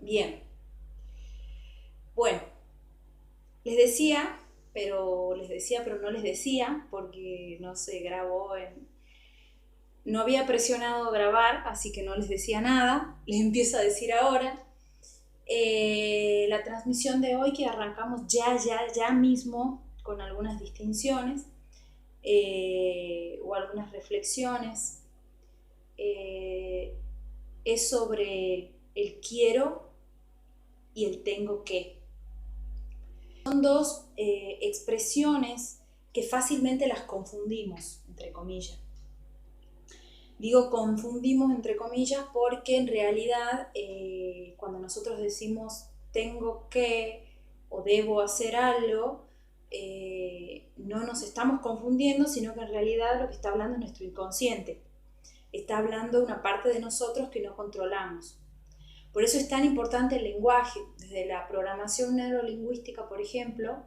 Bien, bueno, les decía, pero no les decía porque no se grabó No había presionado grabar, así que no les decía nada. Les empiezo a decir ahora. La transmisión de hoy que arrancamos ya mismo con algunas distinciones o algunas reflexiones. eh, es sobre el quiero y el tengo que. Son dos expresiones que fácilmente las confundimos, entre comillas. Digo confundimos entre comillas porque en realidad cuando nosotros decimos tengo que o debo hacer algo, no nos estamos confundiendo, sino que en realidad lo que está hablando es nuestro inconsciente. Está hablando una parte de nosotros que no controlamos. Por eso es tan importante el lenguaje. Desde la programación neurolingüística, por ejemplo,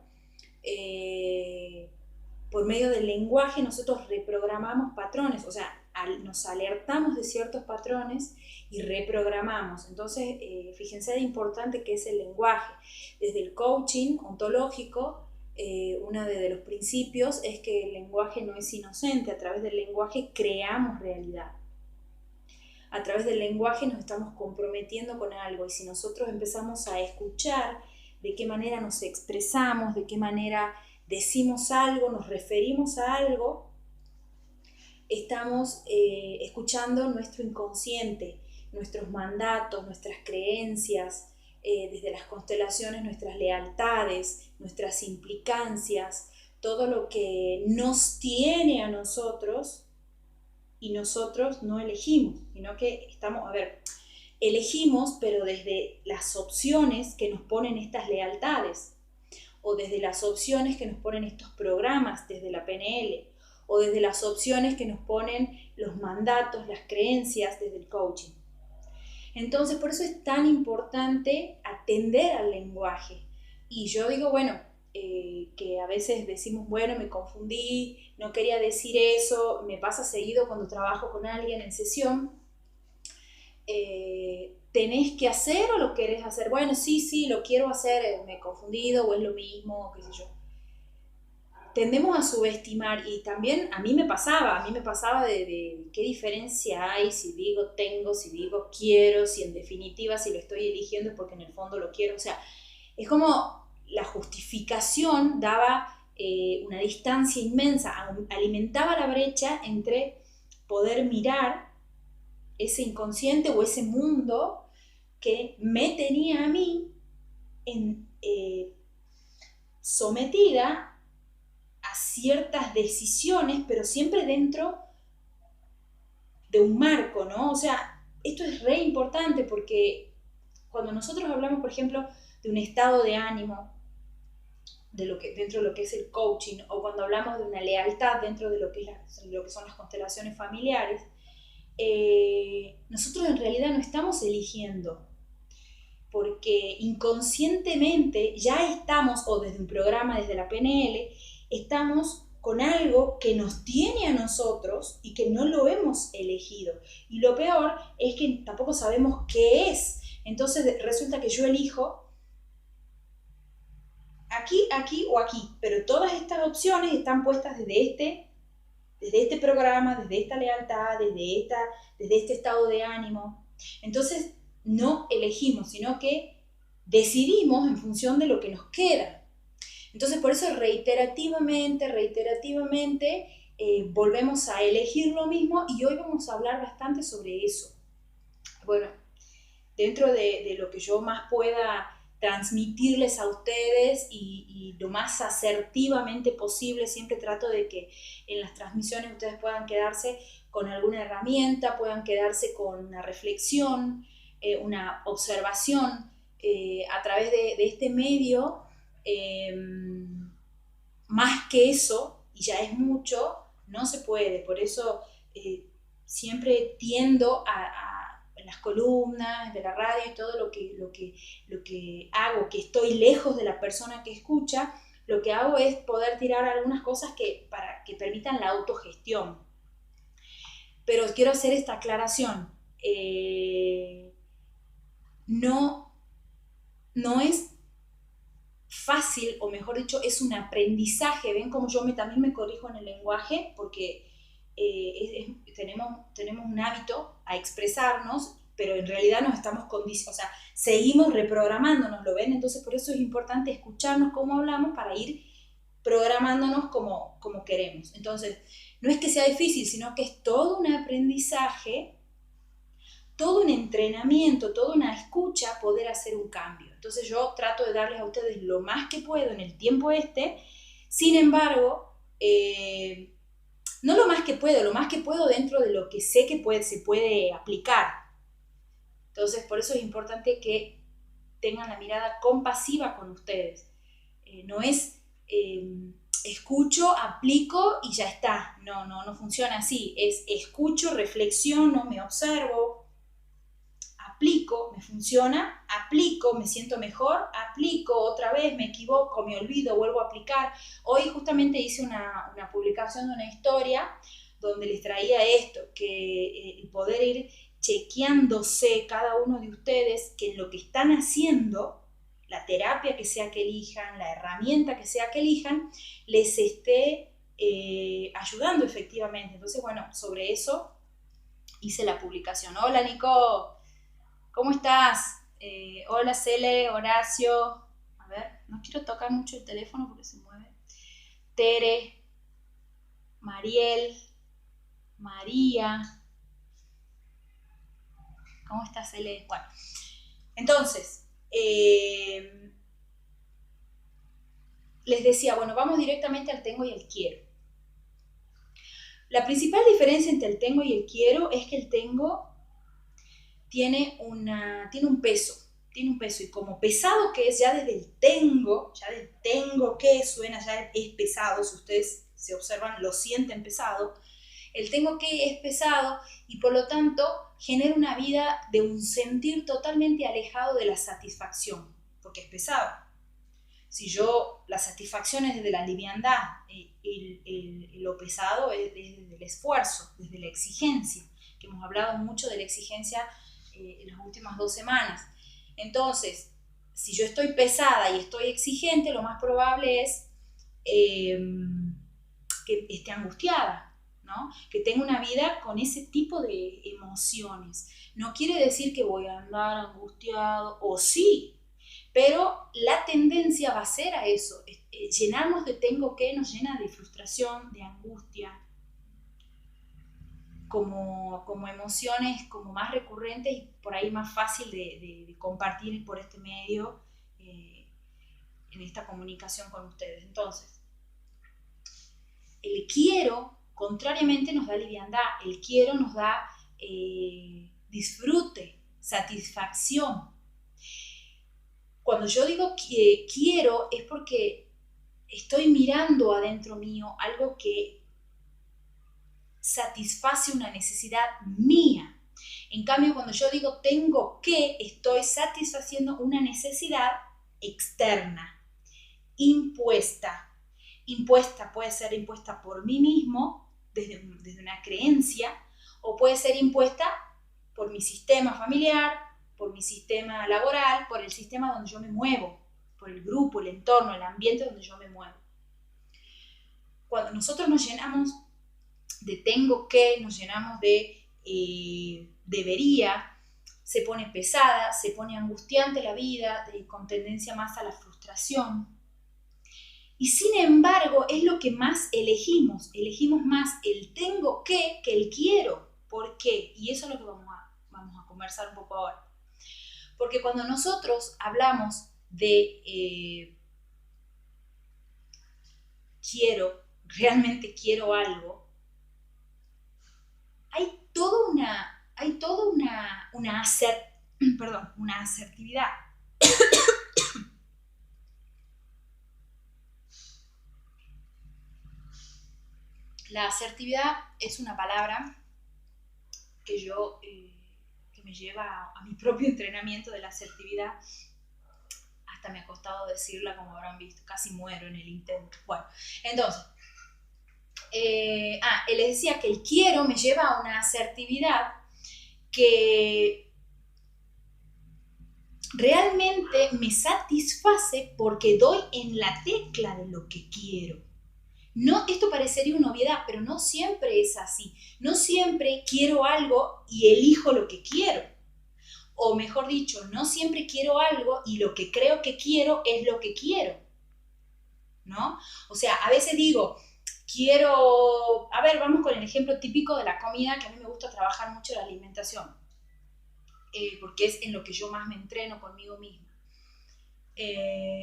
por medio del lenguaje nosotros reprogramamos patrones, o sea, nos alertamos de ciertos patrones y reprogramamos. Entonces, fíjense de importante que es el lenguaje. Desde el coaching ontológico, uno de los principios es que el lenguaje no es inocente. A través del lenguaje creamos realidad. A través del lenguaje nos estamos comprometiendo con algo, y si nosotros empezamos a escuchar de qué manera nos expresamos, de qué manera decimos algo, nos referimos a algo, estamos escuchando nuestro inconsciente, nuestros mandatos, nuestras creencias, desde las constelaciones, nuestras lealtades, nuestras implicancias, todo lo que nos tiene a nosotros y nosotros no elegimos, sino que estamos, elegimos, pero desde las opciones que nos ponen estas lealtades, o desde las opciones que nos ponen estos programas desde la PNL, o desde las opciones que nos ponen los mandatos, las creencias desde el coaching. Entonces, por eso es tan importante atender al lenguaje. Y yo digo, bueno, que a veces decimos, bueno, me confundí, no quería decir eso, me pasa seguido cuando trabajo con alguien en sesión. ¿Tenés que hacer o lo querés hacer? Bueno, sí, lo quiero hacer, me he confundido o es lo mismo, qué sé yo. Tendemos a subestimar, y también a mí me pasaba de qué diferencia hay si digo tengo, si digo quiero, si en definitiva si lo estoy eligiendo es porque en el fondo lo quiero. O sea, es como la justificación daba una distancia inmensa, alimentaba la brecha entre poder mirar ese inconsciente o ese mundo que me tenía a mí sometida a ciertas decisiones, pero siempre dentro de un marco, ¿no? O sea, esto es re importante porque cuando nosotros hablamos, por ejemplo, de un estado de ánimo, dentro de lo que es el coaching, o cuando hablamos de una lealtad dentro de lo que son las constelaciones familiares, nosotros en realidad no estamos eligiendo, porque inconscientemente ya estamos, o desde un programa, desde la PNL, estamos con algo que nos tiene a nosotros y que no lo hemos elegido. Y lo peor es que tampoco sabemos qué es. Entonces resulta que yo elijo aquí o aquí, pero todas estas opciones están puestas desde este programa, desde esta lealtad, desde este estado de ánimo. Entonces no elegimos, sino que decidimos en función de lo que nos queda. Entonces por eso reiterativamente, volvemos a elegir lo mismo, y hoy vamos a hablar bastante sobre eso. Bueno, dentro de lo que yo más pueda transmitirles a ustedes y lo más asertivamente posible, siempre trato de que en las transmisiones ustedes puedan quedarse con alguna herramienta, puedan quedarse con una reflexión, una observación a través de este medio. Más que eso, y ya es mucho, no se puede. Por eso siempre tiendo en las columnas de la radio y todo lo que hago, que estoy lejos de la persona que escucha, lo que hago es poder tirar algunas cosas para que permitan la autogestión. Pero quiero hacer esta aclaración. No no es fácil, o mejor dicho, es un aprendizaje. Ven como yo también me corrijo en el lenguaje, porque tenemos un hábito a expresarnos, pero en realidad nos estamos condicionando, o sea, seguimos reprogramándonos, ¿lo ven? Entonces por eso es importante escucharnos cómo hablamos para ir programándonos como queremos. Entonces, no es que sea difícil, sino que es todo un aprendizaje, todo un entrenamiento, toda una escucha, poder hacer un cambio. Entonces yo trato de darles a ustedes lo más que puedo en el tiempo sin embargo, no lo más que puedo dentro de lo que sé que se puede aplicar. Entonces por eso es importante que tengan la mirada compasiva con ustedes. No es escucho, aplico y ya está. No funciona así. Es escucho, reflexiono, me observo, aplico, me funciona, aplico, me siento mejor, aplico otra vez, me equivoco, me olvido, vuelvo a aplicar. Hoy justamente hice una publicación de una historia donde les traía esto, que el poder ir chequeándose cada uno de ustedes que en lo que están haciendo, la terapia que sea que elijan, la herramienta que sea que elijan, les esté ayudando efectivamente. Entonces, bueno, sobre eso hice la publicación. Hola, Nico, ¿cómo estás? Hola, Cele, Horacio. A ver, no quiero tocar mucho el teléfono porque se mueve. Tere, Mariel, María. ¿Cómo estás, Cele? Bueno, entonces, les decía, bueno, vamos directamente al tengo y el quiero. La principal diferencia entre el tengo y el quiero es que el tengo tiene un peso, y como pesado que es ya desde el tengo, ya del tengo que suena, ya es pesado, si ustedes se observan, lo sienten pesado, el tengo que es pesado y por lo tanto genera una vida de un sentir totalmente alejado de la satisfacción, porque es pesado. Si la satisfacción es desde la liviandad, lo pesado es desde el esfuerzo, desde la exigencia, que hemos hablado mucho de la exigencia en las últimas 2 semanas. Entonces, si yo estoy pesada y estoy exigente, lo más probable es que esté angustiada, ¿no? Que tenga una vida con ese tipo de emociones. No quiere decir que voy a andar angustiado, o sí, pero la tendencia va a ser a eso. Llenarnos de tengo que nos llena de frustración, de angustia, como emociones como más recurrentes y por ahí más fácil de compartir por este medio en esta comunicación con ustedes. Entonces, el quiero, contrariamente, nos da liviandad. El quiero nos da disfrute, satisfacción. Cuando yo digo que quiero es porque estoy mirando adentro mío algo que satisface una necesidad mía. En cambio, cuando yo digo tengo que, estoy satisfaciendo una necesidad externa, impuesta. Impuesta puede ser impuesta por mí mismo, desde una creencia, o puede ser impuesta por mi sistema familiar, por mi sistema laboral, por el sistema donde yo me muevo, por el grupo, el entorno, el ambiente donde yo me muevo. Cuando nosotros nos llenamos de tengo que, nos llenamos de debería, se pone pesada, se pone angustiante la vida, con tendencia más a la frustración. Y sin embargo, es lo que más elegimos más el tengo que el quiero. ¿Por qué? Y eso es lo que vamos a conversar un poco ahora. Porque cuando nosotros hablamos de realmente quiero algo, hay toda una asertividad. La asertividad es una palabra que que me lleva a mi propio entrenamiento de la asertividad. Hasta me ha costado decirla, como habrán visto, casi muero en el intento. Bueno, entonces, les decía que el quiero me lleva a una asertividad que realmente me satisface porque doy en la tecla de lo que quiero. No, esto parecería una obviedad, pero no siempre es así. No siempre quiero algo y elijo lo que quiero. O mejor dicho, no siempre quiero algo y lo que creo que quiero es lo que quiero. ¿No? O sea, a veces digo, quiero, a ver, vamos con el ejemplo típico de la comida, que a mí me gusta trabajar mucho la alimentación, porque es en lo que yo más me entreno conmigo misma.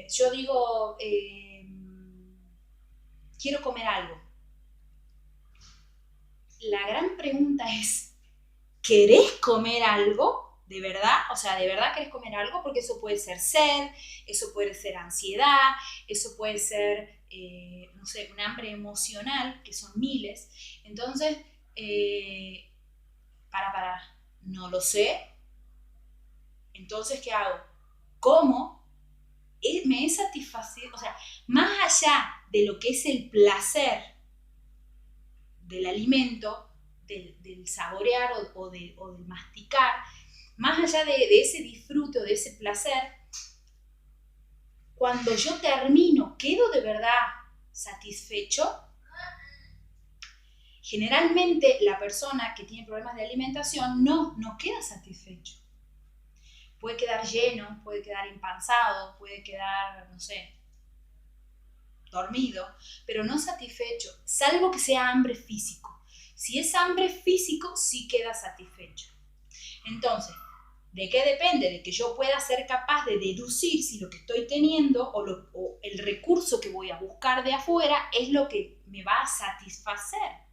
Yo digo, quiero comer algo. La gran pregunta es, ¿querés comer algo? ¿De verdad? O sea, ¿de verdad querés comer algo? Porque eso puede ser sed, eso puede ser ansiedad, eso puede ser, no sé, un hambre emocional, que son miles. Entonces, no lo sé. Entonces, ¿qué hago? Como me he satisfacido, o sea, más allá de lo que es el placer del alimento, del saborear o del masticar, más allá de ese disfrute o de ese placer, cuando yo termino, ¿quedo de verdad satisfecho? Generalmente la persona que tiene problemas de alimentación no queda satisfecho. Puede quedar lleno, puede quedar empanzado, puede quedar, no sé, dormido, pero no satisfecho, salvo que sea hambre físico. Si es hambre físico, sí queda satisfecho. Entonces, ¿de qué depende? De que yo pueda ser capaz de deducir si lo que estoy teniendo o el recurso que voy a buscar de afuera es lo que me va a satisfacer.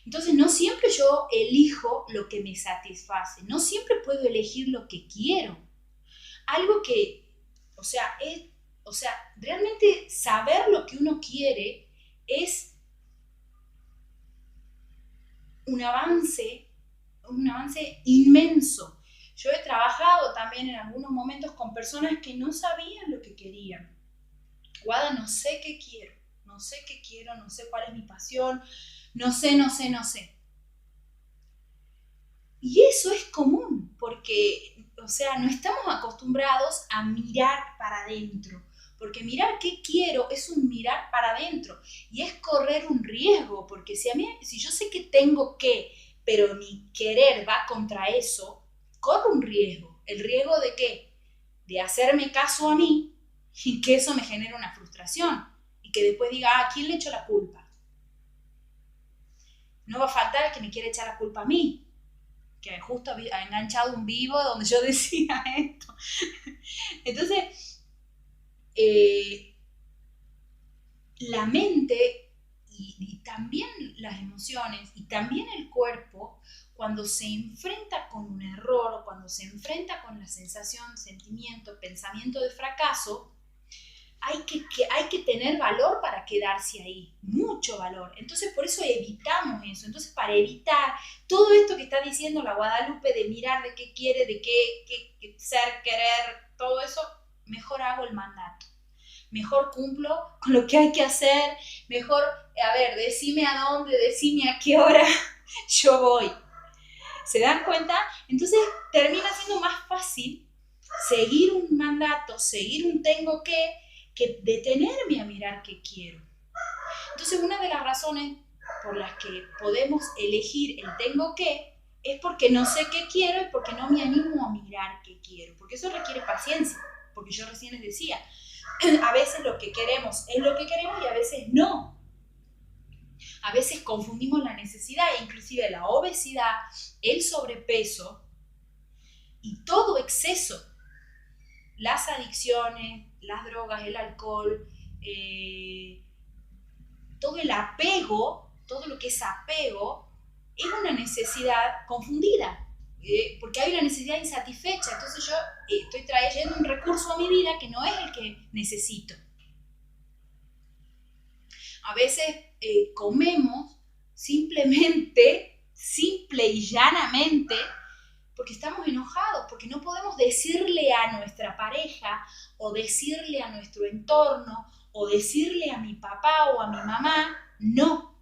Entonces, no siempre yo elijo lo que me satisface, no siempre puedo elegir lo que quiero. Algo que, realmente saber lo que uno quiere es un avance inmenso. Yo he trabajado también en algunos momentos con personas que no sabían lo que querían. Guada, no sé qué quiero, no sé cuál es mi pasión, no sé. Y eso es común, porque, o sea, no estamos acostumbrados a mirar para adentro, porque mirar qué quiero es un mirar para adentro y es correr un riesgo, porque si yo sé que tengo que, pero mi querer va contra eso, corro un riesgo. ¿El riesgo de qué? De hacerme caso a mí y que eso me genere una frustración y que después diga, ¿a quién le echo la culpa? No va a faltar el que me quiera echar la culpa a mí, que justo ha enganchado un vivo donde yo decía esto. Entonces, la mente y también las emociones y también el cuerpo, cuando se enfrenta con un error o cuando se enfrenta con la sensación, sentimiento, pensamiento de fracaso, hay que tener valor para quedarse ahí, mucho valor. Entonces, por eso evitamos eso. Entonces, para evitar todo esto que está diciendo la Guadalupe de mirar de qué quiere, de qué ser, querer, todo eso, mejor hago el mandato. Mejor cumplo con lo que hay que hacer, mejor, decime a dónde, decime a qué hora yo voy. ¿Se dan cuenta? Entonces, termina siendo más fácil seguir un mandato, seguir un tengo que detenerme a mirar qué quiero. Entonces, una de las razones por las que podemos elegir el tengo que es porque no sé qué quiero y porque no me animo a mirar qué quiero, porque eso requiere paciencia, porque yo recién les decía, a veces lo que queremos es lo que queremos y a veces no. A veces confundimos la necesidad, inclusive la obesidad, el sobrepeso y todo exceso, las adicciones, las drogas, el alcohol, todo el apego, todo lo que es apego, es una necesidad confundida, porque hay una necesidad insatisfecha. Entonces yo estoy trayendo un recurso a mi vida que no es el que necesito. A veces comemos simplemente, simple y llanamente, porque estamos enojados, porque no podemos decirle a nuestra pareja o decirle a nuestro entorno o decirle a mi papá o a mi mamá, no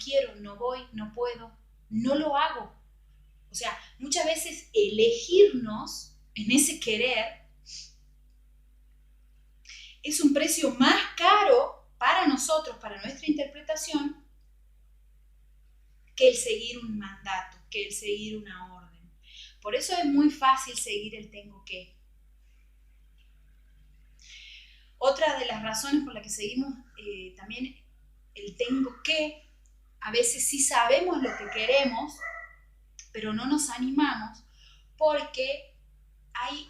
quiero, no voy, no puedo, no lo hago. O sea, muchas veces elegirnos en ese querer es un precio más caro para nosotros, para nuestra interpretación, que el seguir un mandato, que el seguir una orden. Por eso es muy fácil seguir el tengo que. Otra de las razones por las que seguimos también el tengo que, a veces sí sabemos lo que queremos, pero no nos animamos porque hay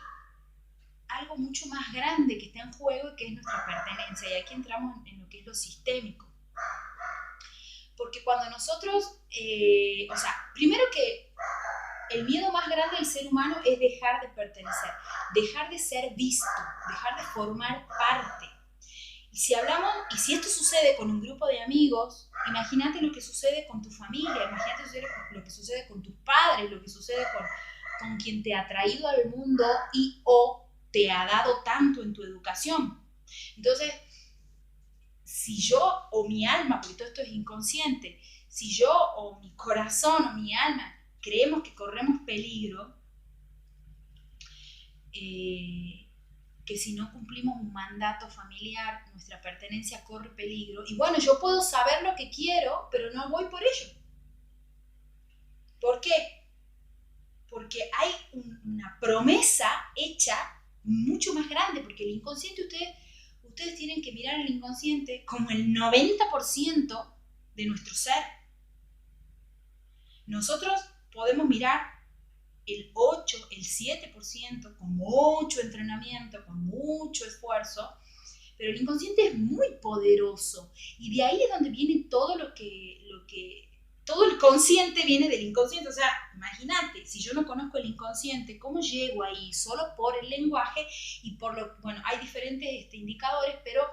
algo mucho más grande que está en juego y que es nuestra pertenencia. Y aquí entramos en lo que es lo sistémico. Porque cuando nosotros, primero que el miedo más grande del ser humano es dejar de pertenecer, dejar de ser visto, dejar de formar parte. Y si hablamos, y si esto sucede con un grupo de amigos, imagínate lo que sucede con tu familia, imagínate lo que sucede con tus padres, lo que sucede con quien te ha traído al mundo y o te ha dado tanto en tu educación. Entonces, si yo o mi alma, porque todo esto es inconsciente, si yo o mi corazón o mi alma creemos que corremos peligro, que si no cumplimos un mandato familiar, nuestra pertenencia corre peligro. Y bueno, yo puedo saber lo que quiero, pero no voy por ello. ¿Por qué? Porque hay una promesa hecha mucho más grande, porque el inconsciente, ustedes tienen que mirar el inconsciente como el 90% de nuestro ser. Nosotros podemos mirar el 8, el 7% con mucho entrenamiento, con mucho esfuerzo, pero el inconsciente es muy poderoso y de ahí es donde viene todo todo el consciente viene del inconsciente. O sea, imagínate, si yo no conozco el inconsciente, ¿cómo llego ahí? Solo por el lenguaje y bueno, hay diferentes indicadores, pero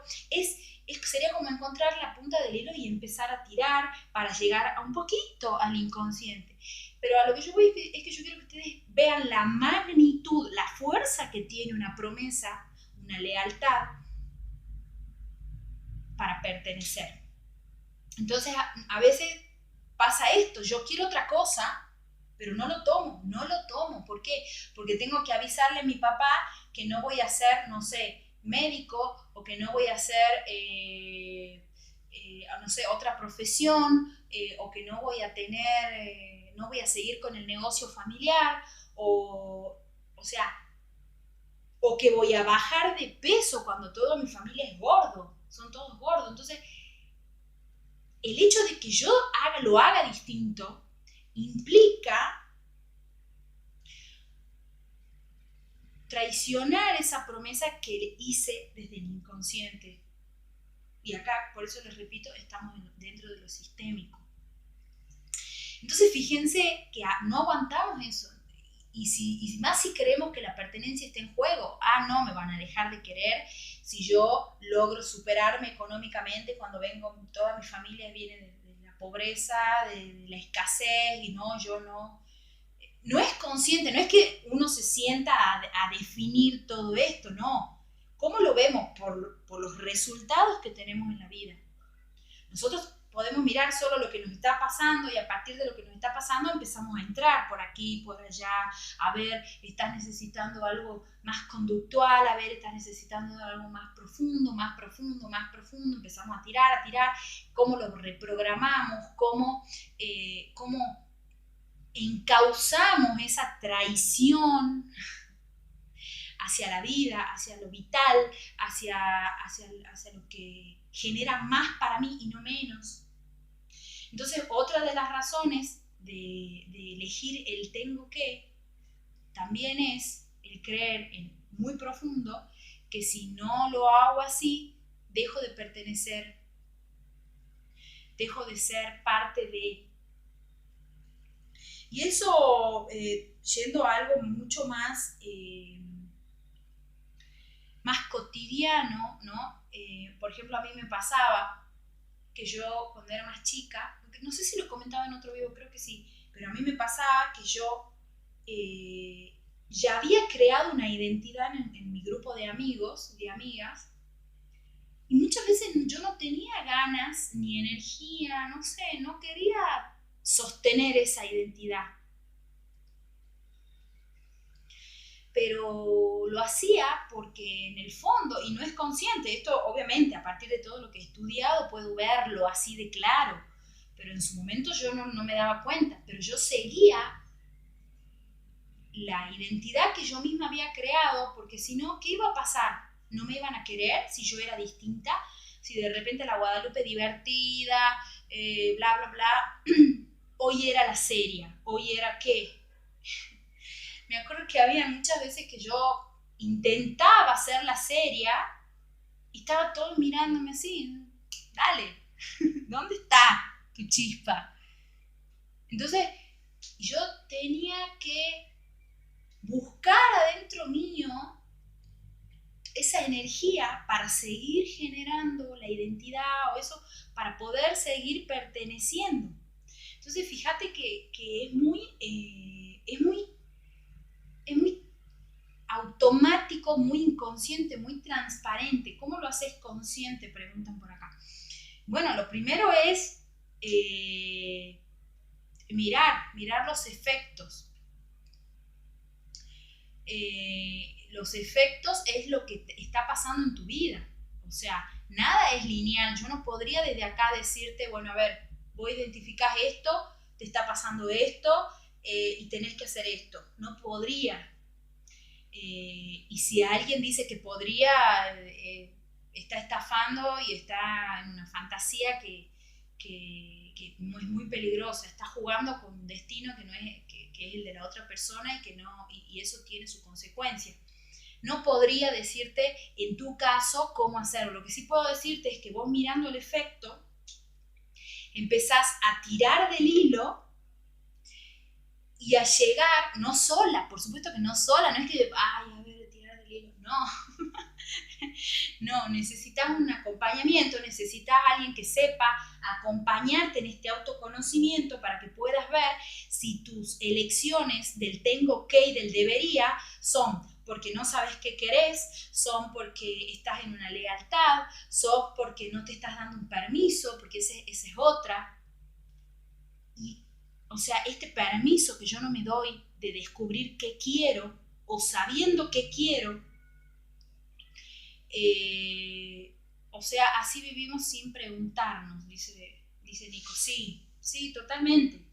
sería como encontrar la punta del hilo y empezar a tirar para llegar a un poquito al inconsciente. Pero a lo que yo voy es que yo quiero que ustedes vean la magnitud, la fuerza que tiene una promesa, una lealtad para pertenecer. Entonces, a veces pasa esto, yo quiero otra cosa, pero no lo tomo. ¿Por qué? Porque tengo que avisarle a mi papá que no voy a ser, no sé, médico o que no voy a ser, no sé, otra profesión o que no voy a tener, no voy a seguir con el negocio familiar o sea, o que voy a bajar de peso cuando toda mi familia es gordo, son todos gordos. Entonces, el hecho de que yo lo haga distinto implica traicionar esa promesa que hice desde el inconsciente. Y acá, por eso les repito, estamos dentro de lo sistémico. Entonces, fíjense que no aguantamos eso. Y más si creemos que la pertenencia está en juego. No, me van a dejar de querer si yo logro superarme económicamente cuando toda mi familia viene de la pobreza, de la escasez, y no, yo no. No es consciente, no es que uno se sienta a definir todo esto, no. ¿Cómo lo vemos? Por los resultados que tenemos en la vida. Nosotros podemos mirar solo lo que nos está pasando y a partir de lo que nos está pasando empezamos a entrar por aquí, por allá, a ver, estás necesitando algo más conductual, a ver, estás necesitando algo más profundo, empezamos a tirar, cómo lo reprogramamos, cómo encauzamos esa traición hacia la vida, hacia lo vital, hacia lo que genera más para mí y no menos. Entonces, otra de las razones de elegir el tengo que también es el creer en muy profundo que si no lo hago así, dejo de pertenecer, dejo de ser parte de. Y eso, yendo a algo mucho más cotidiano, ¿no? Por ejemplo, a mí me pasaba que yo cuando era más chica, no sé si lo comentaba en otro video, creo que sí, pero a mí me pasaba que yo ya había creado una identidad en mi grupo de amigos, de amigas, y muchas veces yo no tenía ganas ni energía, no sé, no quería sostener esa identidad. pero lo hacía porque en el fondo, y no es consciente, esto obviamente a partir de todo lo que he estudiado puedo verlo así de claro, pero en su momento yo no me daba cuenta, pero yo seguía la identidad que yo misma había creado, porque si no, ¿qué iba a pasar? ¿No me iban a querer si yo era distinta? Si de repente la Guadalupe divertida, bla, bla, bla, hoy era la seria, hoy era qué. Me acuerdo que había muchas veces que yo intentaba hacer la seria y estaba todos mirándome así, dale, ¿dónde está tu chispa? Entonces yo tenía que buscar adentro mío esa energía para seguir generando la identidad o eso, para poder seguir perteneciendo. Entonces fíjate que es muy automático, muy inconsciente, muy transparente. ¿Cómo lo haces consciente? Preguntan por acá. Bueno, lo primero es mirar los efectos. Los efectos es lo que está pasando en tu vida. O sea, nada es lineal. Yo no podría desde acá decirte, bueno, a ver, vos identificás esto, te está pasando esto y tenés que hacer esto. No podría. Y si alguien dice que podría, está estafando y está en una fantasía que es muy peligrosa, está jugando con un destino que no es, que es el de la otra persona y que no, y eso tiene su consecuencia. No podría decirte en tu caso cómo hacerlo. Lo que sí puedo decirte es que vos mirando el efecto empezás a tirar del hilo y a llegar, no sola, por supuesto que no sola, no es que, ay, a ver, tirar del hilo, no. No, necesitas un acompañamiento, necesitas a alguien que sepa acompañarte en este autoconocimiento para que puedas ver si tus elecciones del tengo que y del debería son porque no sabes qué querés, son porque estás en una lealtad, son porque no te estás dando un permiso, porque esa es otra. Y, o sea, este permiso que yo no me doy de descubrir qué quiero o sabiendo qué quiero, o sea, así vivimos sin preguntarnos, dice Nico. Sí, totalmente.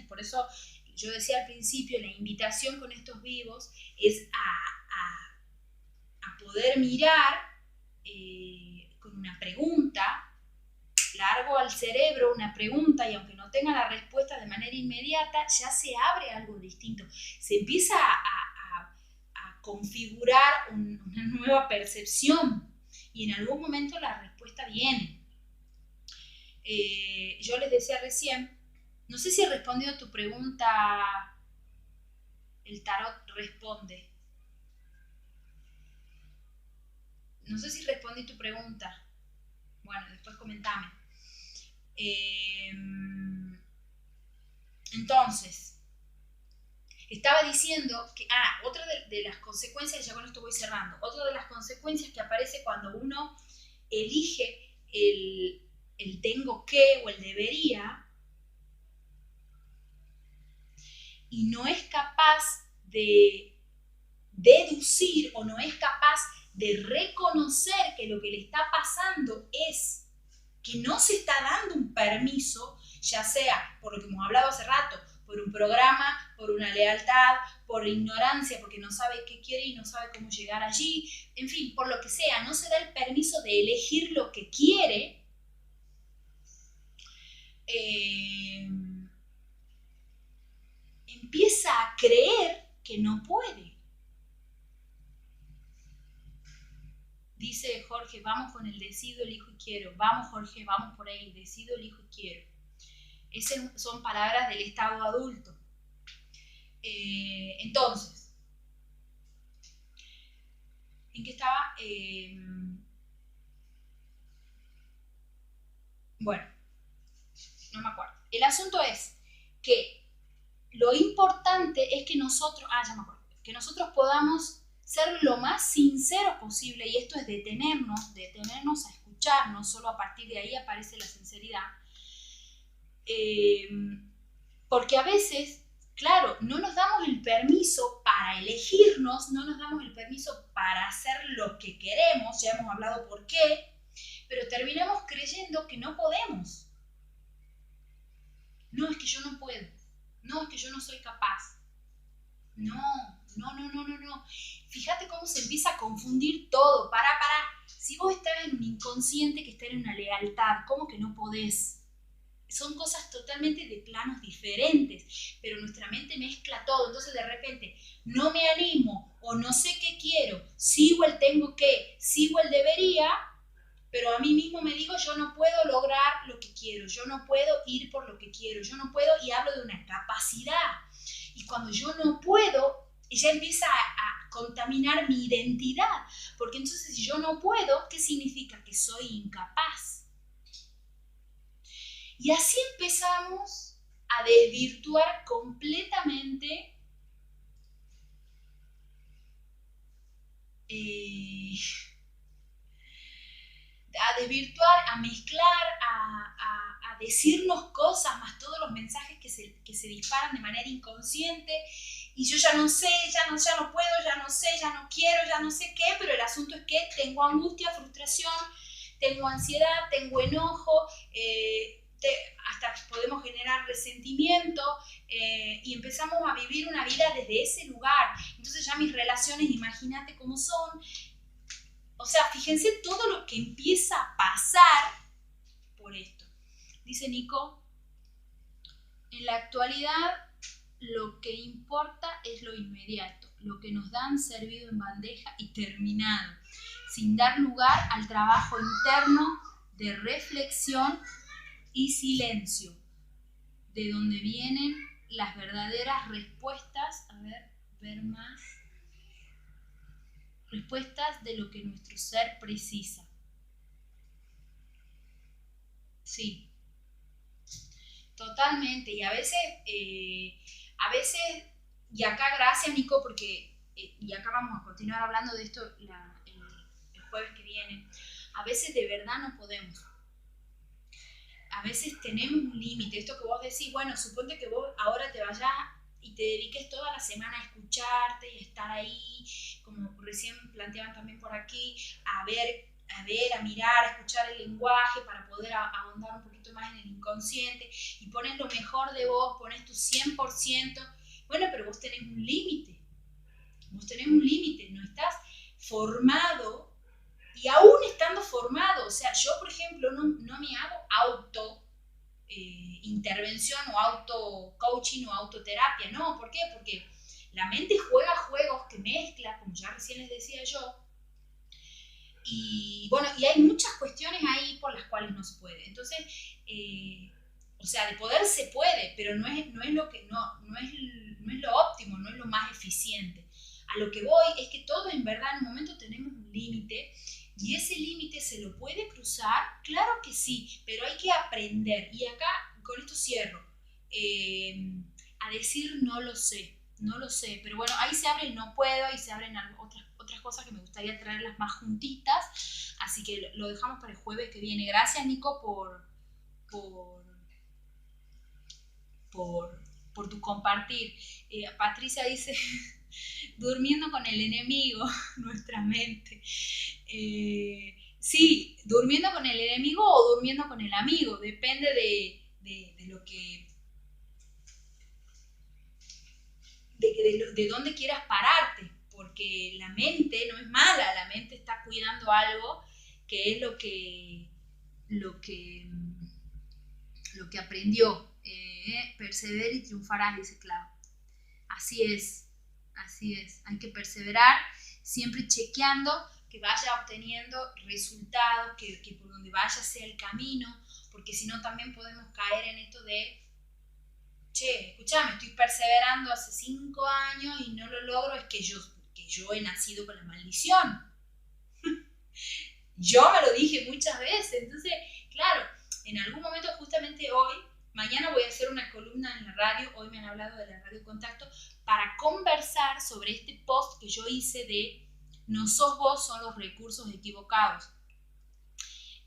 Por eso yo decía al principio, la invitación con estos vivos es a poder mirar con una pregunta, largo al cerebro una pregunta y aunque no tenga la respuesta de manera inmediata, ya se abre algo distinto. Se empieza a configurar una nueva percepción y en algún momento la respuesta viene. Yo les decía recién, no sé si he respondido a tu pregunta, el tarot responde. No sé si respondí tu pregunta. Bueno, después comentame. Entonces, estaba diciendo que, otra de las consecuencias, ya con esto voy cerrando, otra de las consecuencias que aparece cuando uno elige el tengo que o el debería y no es capaz de deducir o no es capaz de reconocer que lo que le está pasando es que no se está dando un permiso, ya sea por lo que hemos hablado hace rato, por un programa, por una lealtad, por ignorancia, porque no sabe qué quiere y no sabe cómo llegar allí, en fin, por lo que sea, no se da el permiso de elegir lo que quiere, empieza a creer que no puede. Dice Jorge, vamos con el decido, elijo y quiero. Vamos Jorge, vamos por ahí, decido, elijo y quiero. Esas son palabras del estado adulto. Entonces, ¿en qué estaba? Bueno, no me acuerdo. El asunto es que lo importante es que nosotros, ya me acuerdo, que nosotros podamos ser lo más sinceros posible, y esto es detenernos a escucharnos, solo a partir de ahí aparece la sinceridad, porque a veces claro, no nos damos el permiso para elegirnos, no nos damos el permiso para hacer lo que queremos, ya hemos hablado por qué, pero terminamos creyendo que no podemos. No, es que yo no puedo. No, es que yo no soy capaz. No. Fíjate cómo se empieza a confundir todo. Para. Si vos estás en un inconsciente que está en una lealtad, ¿cómo que no podés? Son cosas totalmente de planos diferentes, pero nuestra mente mezcla todo. Entonces de repente no me animo o no sé qué quiero, sigo el tengo que, sigo el debería, pero a mí mismo me digo yo no puedo lograr lo que quiero, yo no puedo ir por lo que quiero, yo no puedo, y hablo de una capacidad. Y cuando yo no puedo, ella empieza a contaminar mi identidad, porque entonces si yo no puedo, ¿qué significa? Que soy incapaz. Y así empezamos a desvirtuar completamente a mezclar, a decirnos cosas, más todos los mensajes que se disparan de manera inconsciente, y yo ya no sé, ya no puedo, ya no sé, ya no quiero, ya no sé qué, pero el asunto es que tengo angustia, frustración, tengo ansiedad, tengo enojo, hasta podemos generar resentimiento, y empezamos a vivir una vida desde ese lugar. Entonces ya mis relaciones, imagínate cómo son. O sea, fíjense todo lo que empieza a pasar por esto. Dice Nico, en la actualidad lo que importa es lo inmediato, lo que nos dan servido en bandeja y terminado, sin dar lugar al trabajo interno de reflexión y silencio, de donde vienen las verdaderas respuestas, ver más, respuestas de lo que nuestro ser precisa. Sí, totalmente. Y a veces, y acá gracias Nico, porque, y acá vamos a continuar hablando de esto el jueves que viene, a veces de verdad no podemos. A veces tenemos un límite. Esto que vos decís, bueno, suponte que vos ahora te vayas y te dediques toda la semana a escucharte y a estar ahí, como recién planteaban también por aquí, a mirar, a escuchar el lenguaje para poder ahondar un poquito más en el inconsciente, y pones lo mejor de vos, pones tu 100%. Bueno, pero vos tenés un límite. No estás formado. Y aún estando formado, o sea, yo por ejemplo no me hago intervención o auto coaching o autoterapia, no, ¿por qué? Porque la mente juega juegos que mezcla, como ya recién les decía yo, y bueno, y hay muchas cuestiones ahí por las cuales no se puede. Entonces, o sea, de poder se puede, pero no es lo óptimo, no es lo más eficiente. A lo que voy es que todo en verdad en un momento tenemos un límite, y ese límite se lo puede cruzar, claro que sí, pero hay que aprender. Y acá con esto cierro, a decir no lo sé, pero bueno, ahí se abre el no puedo y se abren otras cosas que me gustaría traerlas más juntitas, así que lo dejamos para el jueves que viene. Gracias Nico por tu compartir. Patricia dice, durmiendo con el enemigo, nuestra mente. Sí, durmiendo con el enemigo o durmiendo con el amigo, depende de lo que... De dónde quieras pararte, porque la mente no es mala, la mente está cuidando algo que es lo que aprendió. Persevera y triunfarás, dice Clau. Así es, hay que perseverar, siempre chequeando que vaya obteniendo resultados, que por donde vaya sea el camino, porque si no también podemos caer en esto de, che, escuchame, estoy perseverando hace 5 años y no lo logro, es que yo he nacido con la maldición. Yo me lo dije muchas veces, entonces, claro, en algún momento justamente hoy, mañana voy a hacer una columna en la radio, hoy me han hablado de la radio Contacto, para conversar sobre este post que yo hice de no sos vos, son los recursos equivocados.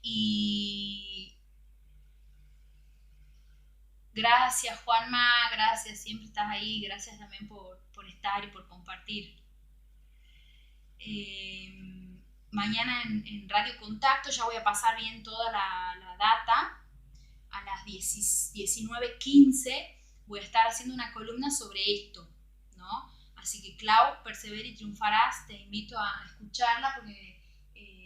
Y Gracias, Juanma, gracias, siempre estás ahí, gracias también por estar y por compartir. Eh, Mañana en Radio Contacto ya voy a pasar bien toda la data. A las 19:15 voy a estar haciendo una columna sobre esto, ¿no? Así que Clau, persevera y triunfarás, te invito a escucharla porque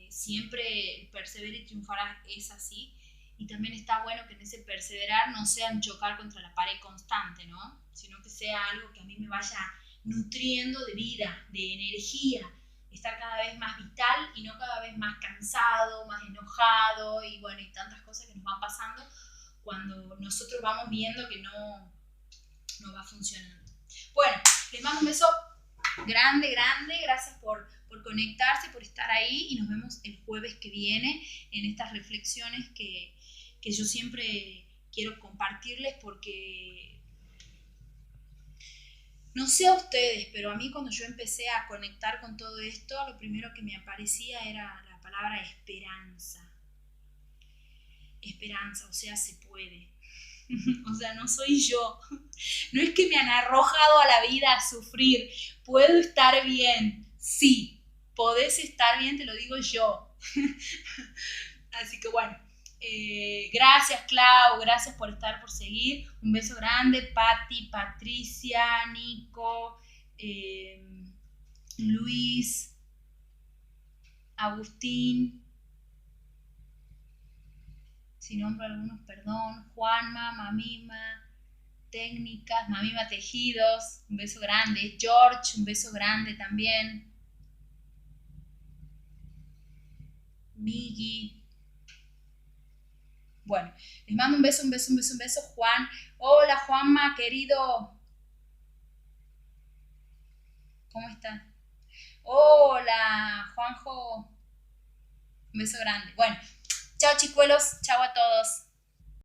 siempre persevera y triunfarás es así. Y también está bueno que en ese perseverar no sea en chocar contra la pared constante, ¿no? Sino que sea algo que a mí me vaya nutriendo de vida, de energía, estar cada vez más vital y no cada vez más cansado, más enojado y bueno, y tantas cosas que nos van pasando cuando nosotros vamos viendo que no va funcionando. Bueno, les mando un beso grande, grande, gracias por conectarse, por estar ahí y nos vemos el jueves que viene en estas reflexiones que yo siempre quiero compartirles porque no sé a ustedes, pero a mí cuando yo empecé a conectar con todo esto, lo primero que me aparecía era la palabra esperanza. Esperanza, o sea, se puede. O sea, no soy yo. No es que me han arrojado a la vida a sufrir. Puedo estar bien. Sí, podés estar bien, te lo digo yo. Así que bueno, gracias Clau, gracias por estar, por seguir. Un beso grande, Patti, Patricia, Nico, Luis, Agustín, si nombro algunos, perdón, Juanma, Mamima, Técnicas, Mamima Tejidos, un beso grande, George, un beso grande también, Migi. Bueno, les mando un beso, un beso, un beso, un beso, Juan. Hola Juanma, querido. ¿Cómo estás? Hola, Juanjo. Un beso grande. Bueno, chao chicuelos, chao a todos.